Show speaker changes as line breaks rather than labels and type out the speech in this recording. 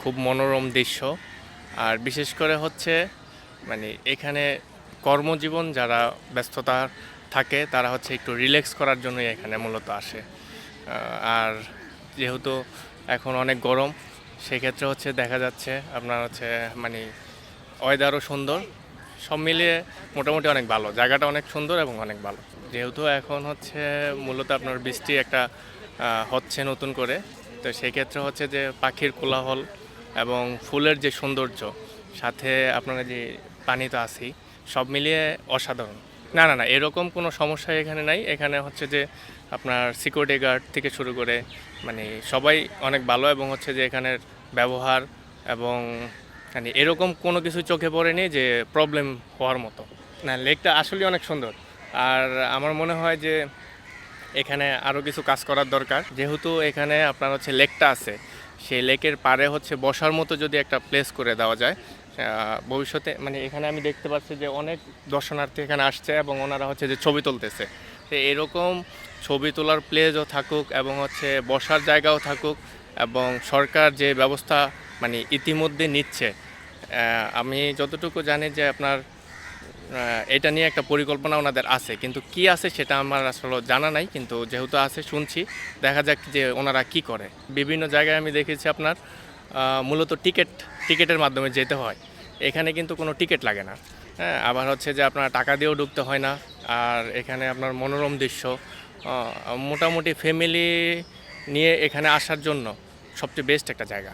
খুব মনোরম দৃশ্য। আর বিশেষ করে হচ্ছে মানে এখানে কর্মজীবন যারা ব্যস্ততা থাকে তারা হচ্ছে একটু রিল্যাক্স করার জন্যই এখানে মূলত আসে। আর যেহেতু এখন অনেক গরম, সেক্ষেত্রে হচ্ছে দেখা যাচ্ছে আপনার হচ্ছে মানে ওয়েদারও সুন্দর, সব মিলিয়ে মোটামুটি অনেক ভালো। জায়গাটা অনেক সুন্দর এবং অনেক ভালো। যেহেতু এখন হচ্ছে মূলত আপনার বৃষ্টি একটা হচ্ছে নতুন করে, তো সেক্ষেত্রে হচ্ছে যে পাখির কোলাহল এবং ফুলের যে সৌন্দর্য, সাথে আপনারা যে পানি তো আছেই, সব মিলিয়ে অসাধারণ। না না না, এরকম কোনো সমস্যা এখানে নাই। এখানে হচ্ছে যে আপনার সিকিউরিটি গার্ড থেকে শুরু করে মানে সবাই অনেক ভালো, এবং হচ্ছে যে এখানের ব্যবহার এবং মানে এরকম কোনো কিছু চোখে পড়েনি যে প্রবলেম হওয়ার মতো। না, লেকটা আসলেই অনেক সুন্দর। আর আমার মনে হয় যে এখানে আরও কিছু কাজ করার দরকার। যেহেতু এখানে আপনার হচ্ছে লেকটা আছে, সেই লেকের পাড়ে হচ্ছে বসার মতো যদি একটা প্লেস করে দেওয়া যায় ভবিষ্যতে। মানে এখানে আমি দেখতে পাচ্ছি যে অনেক দর্শনার্থী এখানে আসছে এবং ওনারা হচ্ছে যে ছবি তুলতেছে। তো এরকম ছবি তোলার প্লেসও থাকুক এবং হচ্ছে বসার জায়গাও থাকুক, এবং সরকার যে ব্যবস্থা মানে ইতিমধ্যে নিচ্ছে, আমি যতটুকু জানি যে আপনার এটা নিয়ে একটা পরিকল্পনা ওনাদের আছে, কিন্তু কি আছে সেটা আমার আসলে জানা নাই। কিন্তু যেহেতু আছে শুনছি, দেখা যাক যে ওনারা কি করে। বিভিন্ন জায়গায় আমি দেখেছি আপনার মূলত টিকেটের মাধ্যমে যেতে হয়। এখানে কিন্তু কোনো টিকিট লাগে না। হ্যাঁ, আবার হচ্ছে যে আপনার টাকা দিয়েও ঢুকতে হয় না। আর এখানে আপনার মনোরম দৃশ্য, মোটামুটি ফ্যামিলি নিয়ে এখানে আসার জন্য সবচেয়ে বেস্ট একটা জায়গা।